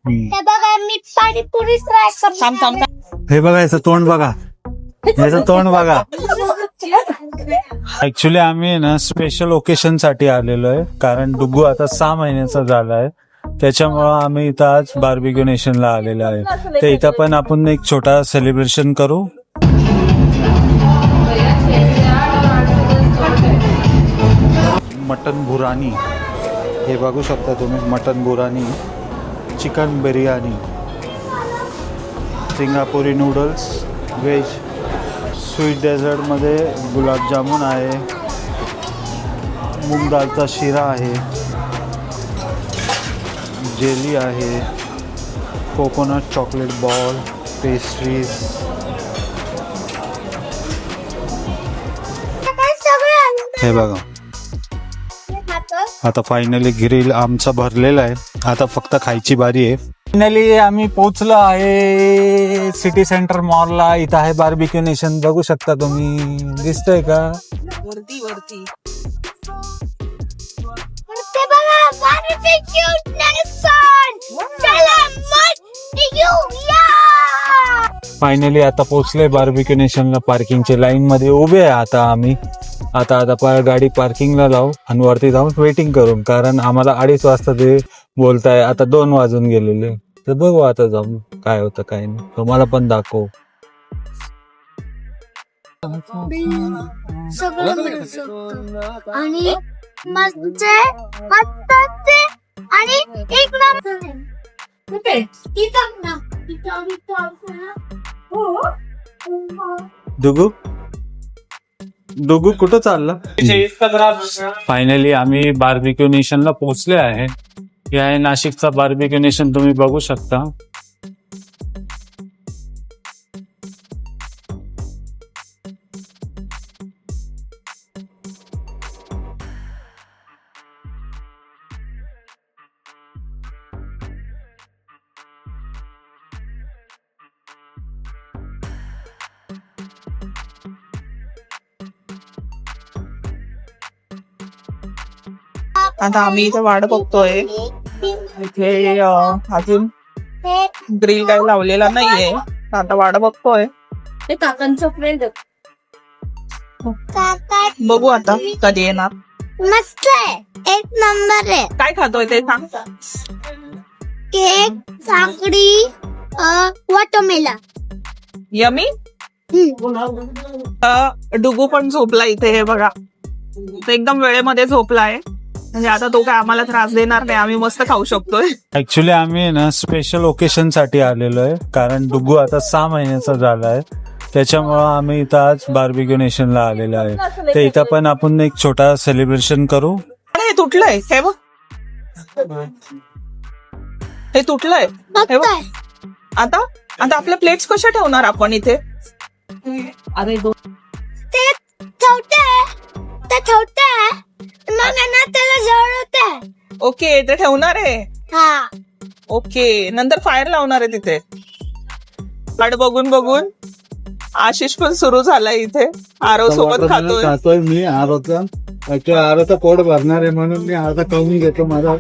हे बघा मी पाणीपुरी ट्राय करतो. हे बघा याचं तोंड बघा, याचं तोंड बघा. ऍक्च्युली आम्ही ना स्पेशल ओकेशन साठी आलेलो आहे, कारण डुग्गू आता 6 महिन्याचा झालाय. त्याच्यामुळं आम्ही इथं आज बार्बिक्यू नेशनला आलेलो आहे. तर इथं पण आपण एक छोटा सेलिब्रेशन करू. मटन बुरानी हे बघू शकता तुम्ही, मटन बुरानी, चिकन बिर्याणी, सिंगापुरी नूडल्स, व्हेज, स्वीट डेझर्टमध्ये गुलाबजामुन आहे, मूग दालचा शिरा आहे, जेली आहे, कोकोनट चॉकलेट बॉल, पेस्ट्रीज. हे बघा आता फायनली ग्रिल आमचा भरलेला आहे, आता फक्त खायची बारी आहे. फायनली आम्ही पोहोचलो आहे सिटी सेंटर मॉलला. इथं आहे बार्बिक्यू नेशन, बघू शकता तुम्ही, दिसतंय का वरती वरती. ते बघा बार्बिक्यू नेशन. चला मस्त घेऊया. फायनली आता पोहोचलोय बार्बिक्यू नेशनला. पार्किंगच्या लाईन मध्ये उभे आहे आता आम्ही. आता गाडी पार्किंगला लावू आणि वरती जाऊन वेटिंग करू, कारण आम्हाला 2:30 वाजता ते बोलताय. आता 2 वाजून गेलेले, तर बघू आता जाऊन काय होतं काय नाही, तुम्हाला पण दाखव. आणि मस्त आणि एक नंबर. डुगू कुठं चालला? फायनली आम्ही बार्बिक्यू नेशनला पोहोचले आहे. हे आहे नाशिकचा बार्बिक्यू नेशन, तुम्ही बघू शकता. आता आम्ही इथे वाट बघतोय. इथे अजून ग्रिल काही लावलेला नाहीये, आता वाट बघतोय. ते काकांचं फ्रेंड. बघू आता कधी येणार. मस्त आहे, एक नंबर आहे. काय खातोय ते सांग. केक, साखरी, वॉटरमेलन. यमी. डुगू पण झोपला इथे, हे बघा, तो एकदम वेळेमध्ये झोपलाय. म्हणजे आता तो काय आम्हाला त्रास देणार नाही, आम्ही मस्त खाऊ शकतोय. ऍक्च्युली आम्ही ना स्पेशल ओकेशन साठी आलेलो आहे, कारण डुग्गू आता 6 महिन्याचा झालाय. त्याच्यामुळं आम्ही इथं आज बार्बिक्यू नेशनला आलेलो आहे. तर इथं पण आपण एक छोटा सेलिब्रेशन करू. हे तुटलंय, हे बघ, हे तुटलंय, हे बघ. आता आपल्या प्लेट्स कशा ठेवणार आपण इथे. अरे ते ठेवते मग ना त्याला जवळ होते. ओके, ते ठेवणार आहे. हा ओके, नंतर फायर लावणार आहे तिथे. वाट बघून बघून आशिष पण सुरू झालाय इथे. आरव सोबत खातोय मी आरोचा पोट भरणार आहे म्हणून मी अर्धा खाऊन घेतो. माझा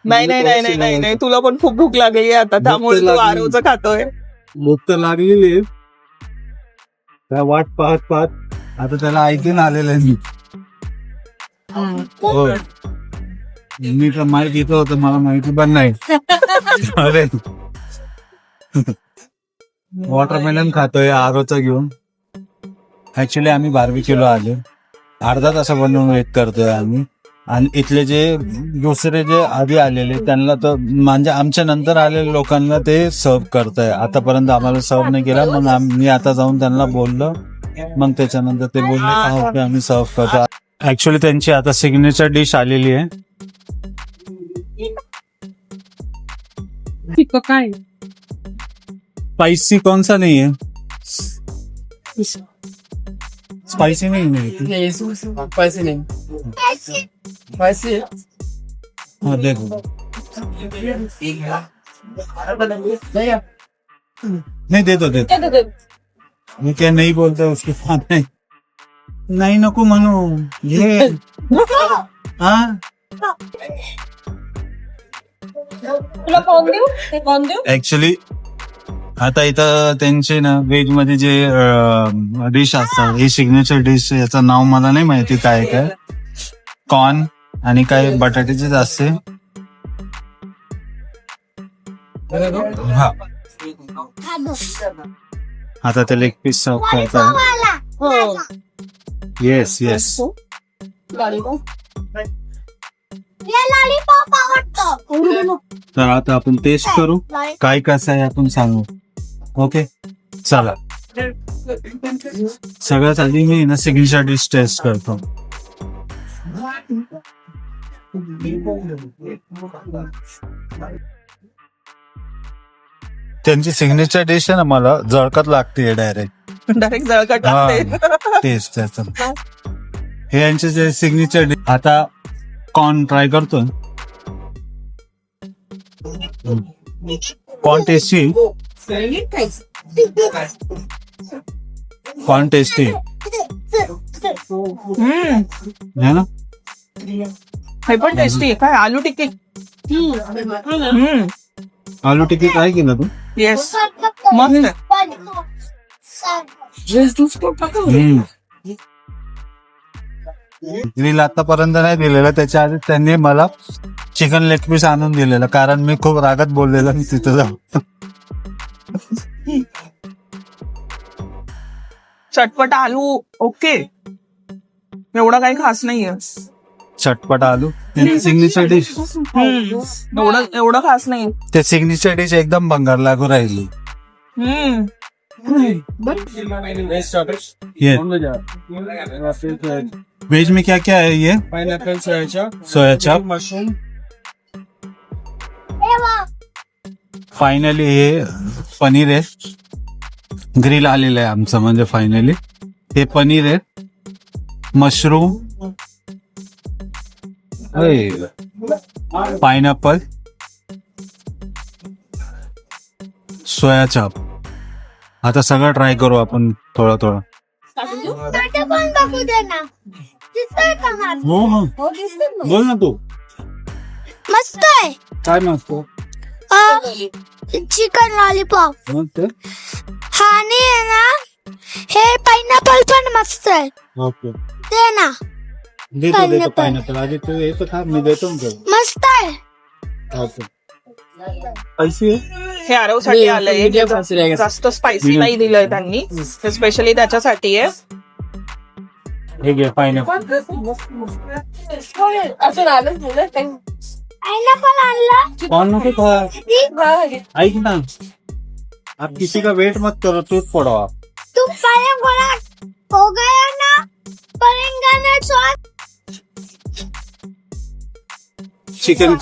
नाही नाही नाही नाही नाही नाही, तुला पण खूप भूक लागली आता, त्यामुळे तू आरवचं खातोय. भूक तर लागलेली, वाट पाहत आता त्याला ऐकून आलेलं आहे मी. हो, मी तर माहिती घेतो होतं, मला माहिती पण नाही. अरे वॉटरमेलन खातोय आरोचा घेऊन. ऍक्च्युली आम्ही बार्बिक्यूला आलो, अर्धा तासा बनवून वेट करतोय आम्ही. आणि इथले जे दुसरे जे आधी आलेले त्यांना तर म्हणजे आमच्या नंतर आलेल्या लोकांना ते सर्व करताय. आतापर्यंत आम्हाला सर्व नाही केला, मग मी आता जाऊन त्यांना बोललो, मग त्याच्यानंतर ते बोलले की आम्ही सर्व करतो. ऍक्च्युली त्यांची आता सिग्नेचर डिश आलेली आहे. काय स्पाइसी कौन सा नहीं है? स्पाइसी नहीं है? स्पाइसी नहीं, स्पाइसी है। हाँ देखो, नहीं दे दो मैं क्या नहीं बोलता उसके साथ नहीं नको म्हणू ये. हाँ तुला कोण देऊ ते कोण देऊ ऍक्च्युली आता इथं त्यांचे ना व्हेज मध्ये जे डिश असतात, हे सिग्नेचर डिश, याचं नाव मला नाही माहिती काय काय, कॉर्न आणि काय बटाट्याचेच असते. हा, आता ते लेग पीस सर्व करतात. Yes yes. लॉलीपॉप आवडतो. तर आता आपण टेस्ट करू, काय कसं आहे आपण सांगू. ओके चला. सगळ्यात आधी मी ना सिग्नेचर डिश टेस्ट करतो. त्यांची सिग्नेचर डिश आहे ना, मला जळकत लागते डायरेक्ट. डायरेक्ट जळकट हा, लागते. टेस्ट त्याचं. हे यांचे जे सिग्नेचर डिश. आता कॉर्न ट्राय करतो. कॉर्न टेस्टी, कॉर्न टेस्टी है ना. हे पण टेस्टी आहे. काय आलू टिक्की. आलू टिक्की काय केलं तू. येस मस्त आहे. ग्रिल आतापर्यंत नाही दिलेलं, त्याच्या आधी त्यांनी मला चिकन लेग पीस आणून दिलेलं, कारण मी खूप रागात बोललेलो मी तिथं जाऊ. चटपट आलू ओके, एवढं काही खास नाहीये. चटपट आलू सिग्नेचर डिश. एवढं खास नाही. ते सिग्नेचर डिश एकदम भंगार लागू राहिली. वेज में क्या क्या है ये. पाइनएप्पल सोया चाप. मशरूम. फायनली हे पनीर आहे. ग्रिल आलेलं आहे आमचं, म्हणजे फायनली हे पनीर आहे, मशरूम, पाइनएप्पल, सोया चाप. आता सगळं ट्राय करू आपण थोडं थोडं. ताटे पण बघू दे ना. दिसतंय का हात? हो हो, बोल ना तू. मस्त आहे. काय मागतो. चिकन लॉलीपॉप मस्त. आणि आहे ना हे पाइनएप्पल पण मस्त आहे. ओके, ते ना देतो पाइनएप्पल. आधी तू हे तर खा, मी देतो ना तुला. मस्त आहे. ओके. पैसे हे आरवसाठी आलंय. जास्त स्पायसी नाही दिलंय त्यांनी, हे स्पेशली त्याच्यासाठी आहे. हे घे पाइनएप्पल. पाइनएप्पल आणला. कौन नको खा. ऐक ना, आप किसी का वेट मत करो, टूट पड़ो आप. तू पाइनएप्पल हो गया ना. परेंगा स्वाद. चिकन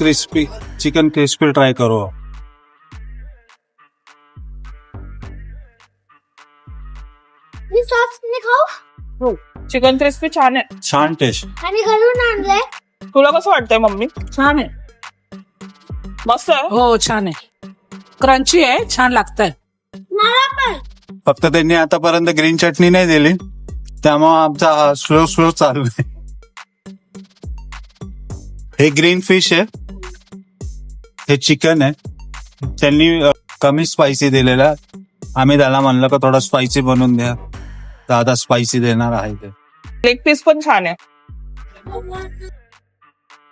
क्रिस्पी ट्राय करो. मी सॉस नाही खाऊ. चिकन क्रिस्पी छान आहे. छान टेस्ट. आणि घरून आणलंय. तुला कसं वाटतंय मम्मी. छान आहे. मस्त आहे. हो छान आहे. क्रंची आहे, छान लागतंय. मला पण. फक्त त्यांनी आतापर्यंत ग्रीन चटणी नाही दिली, त्यामुळे आमचा हा स्लो चालू आहे. हे ग्रीन फिश आहे, हे चिकन आहे. त्यांनी कमी स्पायसी दिलेला. आम्ही त्याला म्हणलं का थोडा स्पायसी बनवून द्या, तर आता स्पायसी देणार आहे ते. लेग पीस पण छान आहे.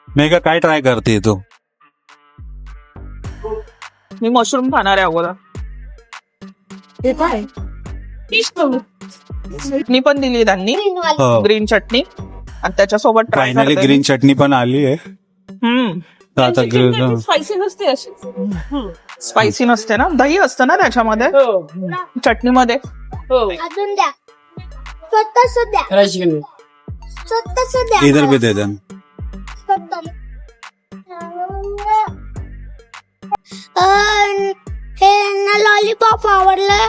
मेघा काय ट्राय करते तू. मी मशरूम खाणार आहे अगोदर. हे काय चटणी पण दिली त्यांनी, ग्रीन चटणी, आणि त्याच्यासोबत ट्राय फायनली ग्रीन चटणी पण आली आहे. तर आता स्पायसी नसते अशी. स्पायसी नसते ना, दही असतं ना त्याच्यामध्ये, चटणीमध्ये. अजून द्या. स्वतःच द्या. स्वतःच द्या. इधर भी दे देना. हे ना लॉलीपॉप आवडलं,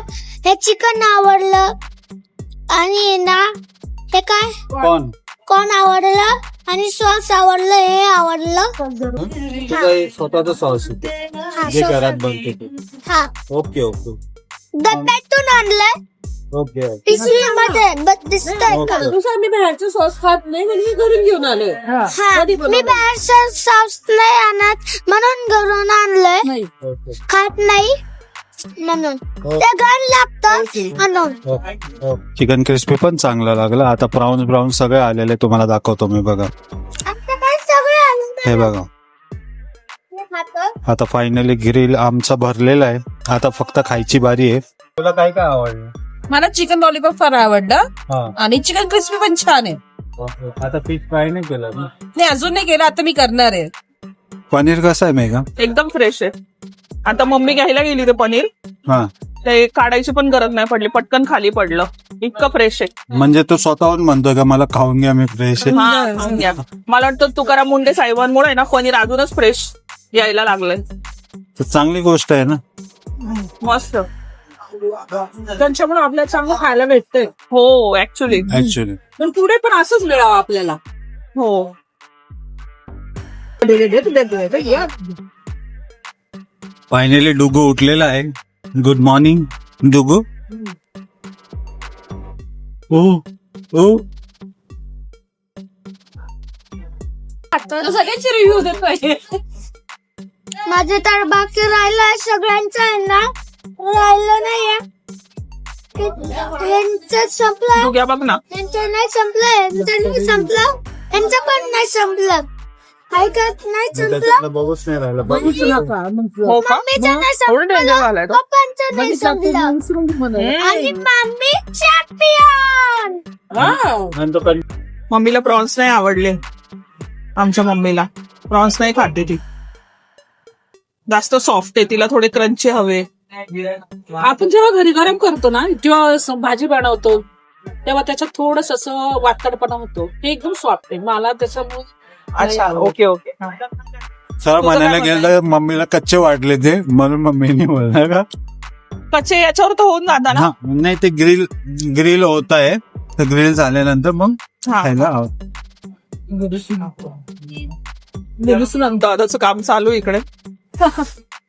हे चिकन आवडलं, आणि ना हे काय कॉर्न आवडलं, आणि सॉस आवडलं, हे आवडलं. स्वतःच सॉस जे घरात बनते. हा ओके. डब्यातून आणलंय. ओके पिशवीमध्ये दिसतंय का? तसं आम्ही बाहेरचं सॉस खात नाही म्हणजे मी घरून घेऊन आलोय. हा मी बाहेरचं सॉस नाही आणत म्हणून घरून आणलंय. नाही. खात नाही म्हणून ते घाण लागतं म्हणून. चिकन क्रिस्पी पण चांगला लागला. आता ब्राऊन सगळे आलेले तुम्हाला दाखवतो मी. बघा आता काय सगळं आणलं हे बघा. आता फायनली ग्रिल आमचा भरलेला आहे. आता फक्त खायची बारी आहे. तुला काय काय आवडलं? मला चिकन लॉलीपॉप फार आवडलं आणि चिकन क्रिस्पी पण छान आहे. आता फिश फ्राय नाही केलं. नाही अजून नाही केलं, आता मी करणार आहे. पनीर कसं आहे मेघा? एकदम फ्रेश आहे. आता मम्मी घ्यायला गेली ते पनीर, हा ते काढायची पण गरज नाही पडली, पटकन खाली पडलं. इतकं फ्रेश आहे. म्हणजे तो स्वतःहून म्हणतोय का मला खाऊन घ्या, मी फ्रेश आहे. हा, खाऊन घ्या. मला वाटतं तुकाराम मुंडे साहेबांमुळे आहे ना पनीर अजूनच फ्रेश यायला लागलंय. तर चांगली गोष्ट आहे ना. मस्त. त्यांच्यामुळे आपल्याला चांगलं खायला भेटतंय. हो ऍक्च्युली. पण पुढे पण असंच मिळावं आपल्याला. हो. फायनली डुगू उठलेला आहे. गुड मॉर्निंग डुगू. ओ ओ सगळ्यांचे रिव्ह्यू देत पाहिजे. माझे तर बाकी राहिलंय सगळ्यांचं आहे ना, राहिलं नाहीये. यांचं संपलं, तू घ्या बघ ना. यांचं नाही संपलं, यांचं नाही संपलं, यांचं पण नाही संपलं. ऐकत नाही संपलं. बघूच नाही राहिलं. बघूच नका. हो का? मम्मीचं नाही एवढं डेंजर संपलं, झालंय तो? पप्पांचं नाही संपलं. आणि मम्मी चॅम्पियन. मम्मीला प्रॉन्स नाही आवडले. आमच्या मम्मीला प्रॉन्स नाही खाते ती. जास्त सॉफ्ट आहे, तिला थोडे क्रंची हवे. आपण जेव्हा घरी गरम करतो ना, जेव्हा भाजी बनवतो तेव्हा त्याच्यात थोडस असं वाटकडपणा होतो. ते एकदम सॉफ्ट आहे मला त्याच्यामुळे. अच्छा, ओके ओके. सर म्हणायला गेलं मम्मीला कच्चे वाटले ते, म्हणून मम्मीने बोलला का कच्चे याच्यावर तर होऊन जाता ना. हा नाही ते ग्रिल होत आहे. तर ग्रिल झाल्यानंतर मग हा. खायला दादाचं काम चालू इकडे.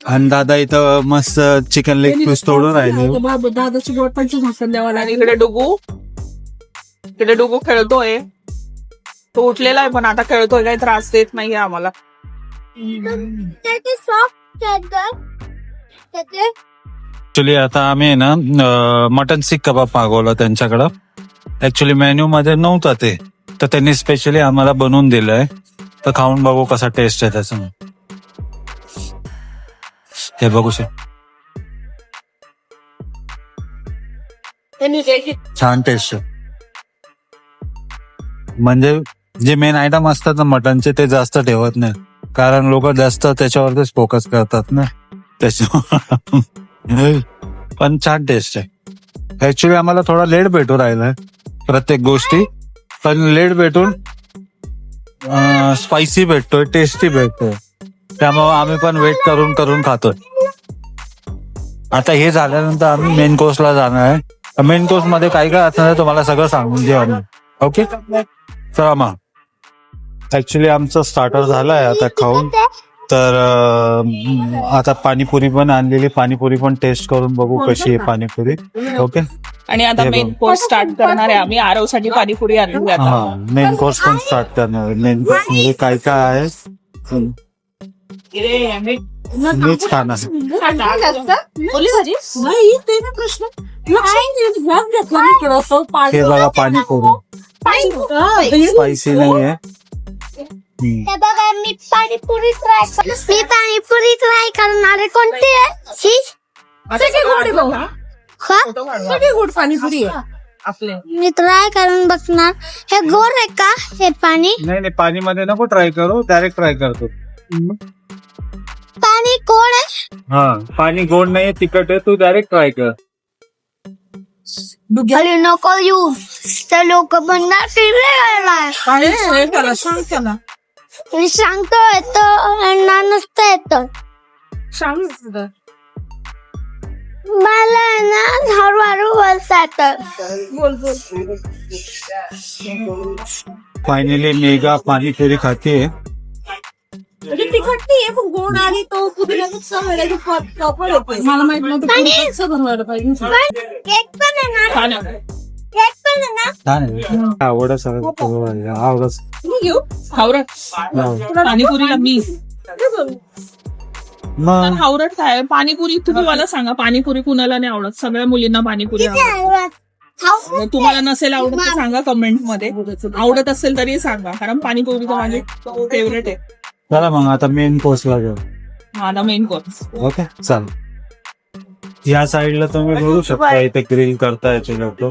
आणि दादा इथं मस्त चिकन लेग पीस तोडून राहिले. दादाची बोटांची झाकण द्यावं आणि लागेल. इकडे डुगू खेळतोय. तो उठलेला आहे पण आता खेळतोय, काही त्रास देत नाहीये आम्हाला. त्याचे सॉफ्ट त्याचे ऍक्च्युली आता आम्ही ना मटन सीख कबाब मागवला त्यांच्याकडं. ऍक्च्युली मेन्यू मध्ये नव्हता ते, तर त्यांनी स्पेशली आम्हाला बनवून दिलंय. तर खाऊन बघू कसा टेस्ट आहे त्याचा. हे बघू छान टेस्ट आहे. म्हणजे जे मेन आयटम असतात ना मटनचे ते जास्त ठेवत नाही, कारण लोक जास्त त्याच्यावरतीच फोकस करतात ना. त्याच्यामुळे पण छान टेस्ट आहे. ऍक्च्युली आम्हाला थोडा लेट भेटू राहिलाय प्रत्येक गोष्टी, पण लेट भेटून स्पायसी भेटतोय, टेस्टी भेटतोय. त्यामुळे आम्ही पण वेट करून खातोय. आता हे झाल्यानंतर आम्ही मेन कोर्सला जाणार आहे. मेन कोर्स मध्ये काय काय असणार आहे तुम्हाला सगळं सांगून देऊ आम्ही. ओके चला मग. ऍक्च्युली आमचं स्टार्टर झालंय आता खाऊन. तर आता पाणीपुरी पण आणलेली, पाणीपुरी पण टेस्ट करून बघू कशी आहे पाणीपुरी. ओके. आणि आता मेन कोर्स स्टार्ट करणार आहे आम्ही. आरव साठी पाणीपुरी आणली आता. हा मेन कोर्स पण स्टार्ट करणार आहे. मेन कोर्स मध्ये काय काय आहे मीच खाणार. बोली भाजी नाही ते ना प्रश्न. हे बघा पाणीपुरी स्पायसी नाहीये. हे बघा मी पाणीपुरी ट्राय करणार आहे. कोणती आहे ही? गोड पाणीपुरी आहे आपले. मी ट्राय करून बघणार. हे गोड आहे का हे पाणी? नाही पाणी मध्ये नको ट्राय करू, डायरेक्ट ट्राय करतो. पाणी गोड आहे. हा पाणी गोड नाहीये, तिखट आहे. तू डायरेक्ट ट्राय कर. अरे नको येऊ, तर लोक म्हणणार सांग त्याला. मी सांगतो येतं नुसतं येतं. सांग मला ना हळूहळू बोलता येतं. फायनली मेगा पाणीपुरी खाते. म्हणजे तिखट नाहीये पण गोड आणि तो पुदिन्याचा प्रॉपर येतो. मला माहित नव्हतं आणि- की कसं बनवायला पाहिजे. केक पण आहे ना, छान आहे. केक पण आहे ना. छान आहे. आवडत सगळं आवडत. मी घेऊ हावरट पाणीपुरीला मी मग हावरट काय पाणीपुरी तुम्ही मला सांगा पाणीपुरी कुणाला नाही आवडत सगळ्या मुलींना पाणीपुरी आवडत. मग तुम्हाला नसेल आवडत तर सांगा कमेंट मध्ये आवडत असेल तरी सांगा कारण पाणीपुरी तर माझी फेवरेट आहे. चला मग आता मेन कोर्सला घेऊ. माझा मेन कोर्स. ओके चाल. या साईडला तुम्ही बघू शकता इथे ग्रिल करता येते लोक.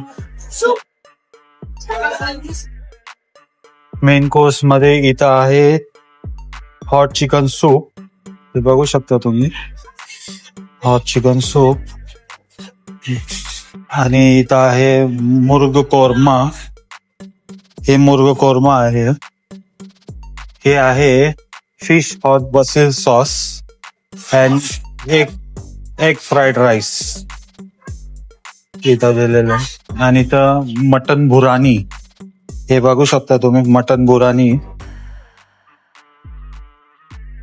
मेन कोर्स मध्ये इथं आहे हॉट चिकन सूप. हे बघू शकता तुम्ही हॉट चिकन सूप. आणि इथं आहे मुर्ग कोरमा. हे मुर्ग कोरमा आहे. हे आहे fish hot basil sauce and egg fried rice इथं दिलेलं आहे. आणि इथं मटन बुरानी. हे बघू शकता तुम्ही मटन बुरानी.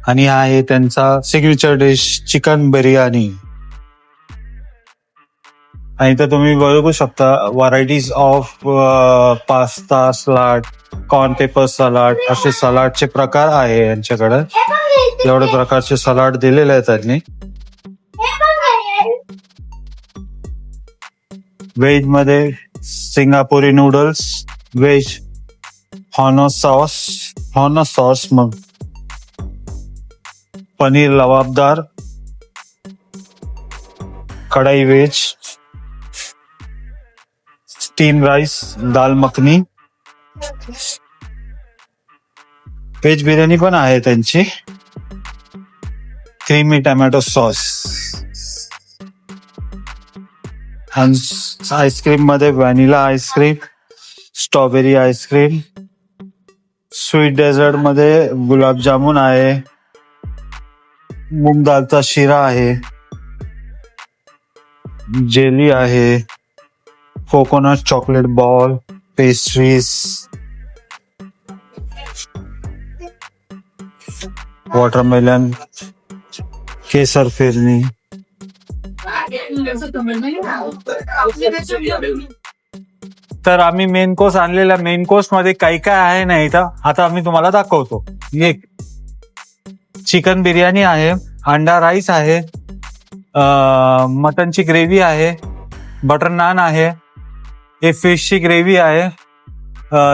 आणि हा आहे त्यांचा सिग्नेचर डिश चिकन बिर्याणी. आणि इथं तुम्ही बघू शकता varieties of pasta salad corn paper salad असे सलाडचे प्रकार आहे यांच्याकडे. एवढे प्रकारचे सलाड दिलेले आहेत त्यांनी. व्हेज मध्ये सिंगापुरी नूडल्स, व्हेज हॉनो सॉस, मग पनीर लवाबदार, kadhai veg, steam rice, dal makhani, veg biryani पण आहे त्यांची, क्रीमी टमॅटो सॉस. आईस्क्रीम मध्ये vanilla ice cream, strawberry ice cream, sweet dessert मध्ये गुलाबजामुन आहे, मूग दालचा शिरा आहे, जेली आहे, coconut chocolate ball, pastries, watermelon, केसर फिरणी. तर आम्ही मेन कोर्स आणलेला. मेन कोर्स मध्ये काही काय आहे ना इथं आता आम्ही तुम्हाला दाखवतो. एक चिकन बिर्याणी आहे, अंडा राईस आहे, मटनची ग्रेव्ही आहे, बटर नान आहे, हे फिशची ग्रेव्ही आहे,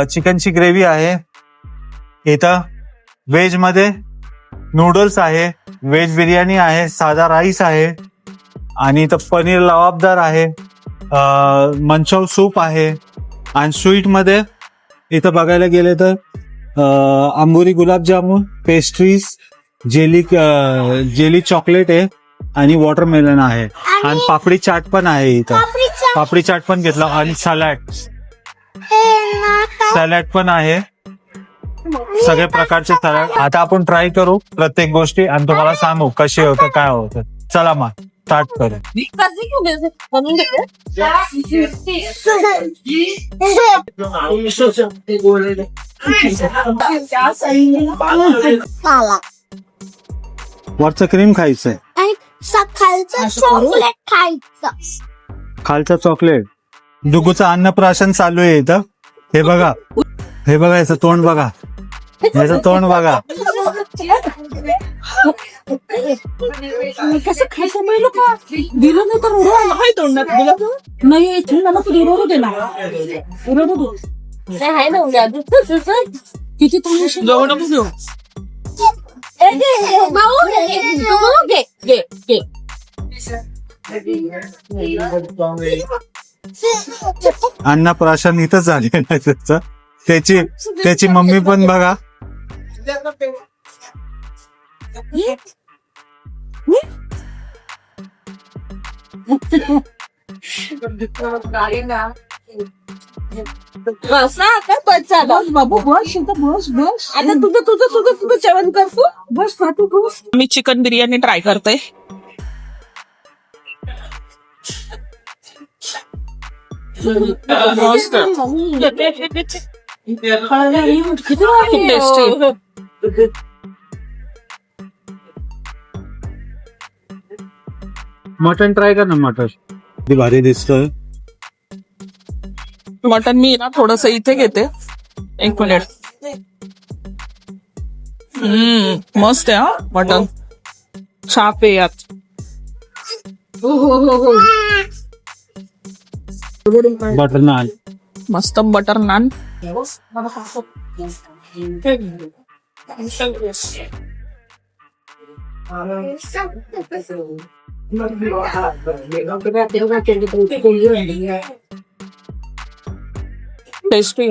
चिकनची ग्रेव्ही आहे. इथं व्हेज मध्ये नूडल्स आहे, व्हेज बिर्याणी आहे, साधा राईस आहे, आणि इथं पनीर लवाबदार आहे, मंचव सूप आहे. आणि स्वीट मध्ये इथं बघायला गेले तर अंबुरी गुलाबजामुन, पेस्ट्रीज, जेली चॉकलेट आहे, आणि वॉटरमेलन आहे, आणि पापडी चाट पण आहे इथं. पापडी चाट पण घेतला, आणि सॅलड पण आहे. सगळे प्रकारचे सॅलड. आता आपण ट्राय करू प्रत्येक गोष्टी आणि तुम्हाला सांगू कसे होतं काय होतं. चला मग स्टार्ट करू. वरचं क्रीम खायचंय, आणि खालचं चॉकलेट खायचं. खालचं चॉकलेट. डुगूचं अन्नप्राशन चालू आहे इथं. हे बघा, हे बघा, याचं तोंड बघा, याचं तोंड बघा. कसं खायचं मिळलं का दिलं नाही तर काय तोंडात गुलाब नाही मला उरवू दे ना. उरवू किती तुम्ही जेवण घेऊ. अन्नप्राशन इथं झालेलं आहे त्याचं. त्याची मम्मी पण बघा. बाबू बस बस बस आता तुझं जेवण करतो. बस फाटू बस. मी चिकन बिर्याणी ट्राय करते. किती टेस्टी. मटन ट्राय कर ना मटन किती भारी दिसतोय. मटन मी ना थोडस इथे घेते. एक मिनिट. मस्त आहे हा मटन. छाप आहे यात. बटर नान. मस्त बटर नान. टेस्टी.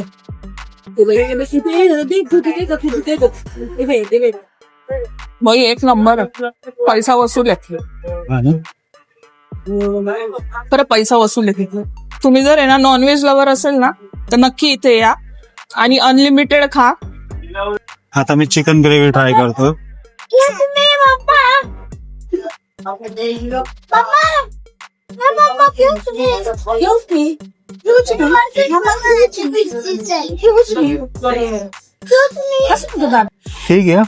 मग एक नंबर आहे. पैसा वसूल आहे. हा ना? खरं पैसा वसूल आहे. तुम्ही जर आहे ना नॉनव्हेज लवर असेल ना तर नक्की इथे या आणि अनलिमिटेड खा. आता मी चिकन ग्रेव्ही ट्राय करतो. ठीक आहे.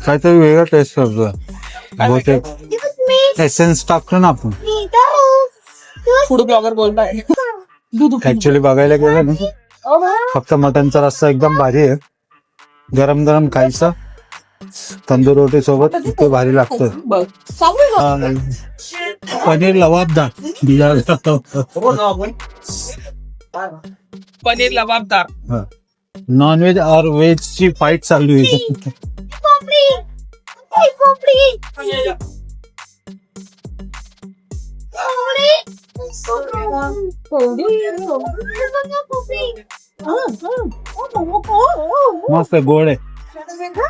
काहीतरी वेगळा टेस्ट करतो. बहुतेक एसेन्स टाकतो ना आपण. फूड ब्लॉगर बोलताय. ऍक्च्युली बघायला गेलं ना फक्त मटनचा रस्सा एकदम भारी आहे. गरम गरम खायचं तंदूर रोटी सोबत इतकं भारी लागतं. बघ. पनीर लवाबदार. पनीर लबाबदार. नॉनव्हेज और व्हेज ची फाईट चालू आहे. मस्त आहे, गोड आहे,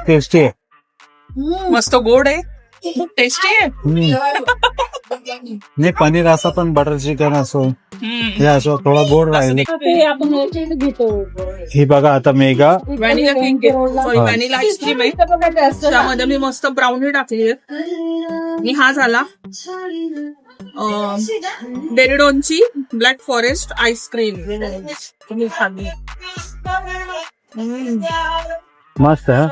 टेस्टी आहे. मस्त गोड आहे. टेस्टी आहे. नाही पनीर असं पण बटर चिकन असो हे असो थोडा गोड राहील. ही बघा आता mega vanilla cake sorry vanilla ice cream आहे. त्यामध्ये मी मस्त ब्राउनी टाकली आहे. आणि हा झाला डेरिडोनची ब्लॅक फॉरेस्ट आईस्क्रीम. मस्त आहे.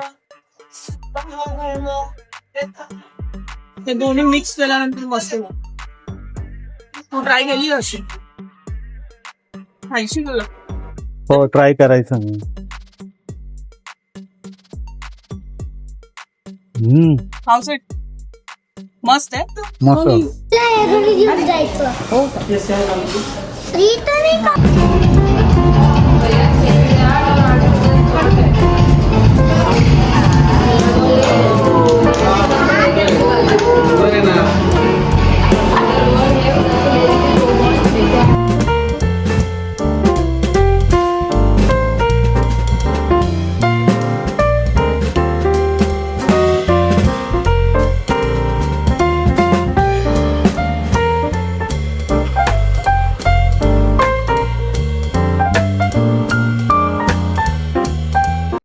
हे दोन्ही मिक्स केल्यानंतर मस्त. तू ट्राय केली अशी खायची तुला. हो ट्राय करायचं. House it. मस्त आहे. मस्त. घेऊन जायचं.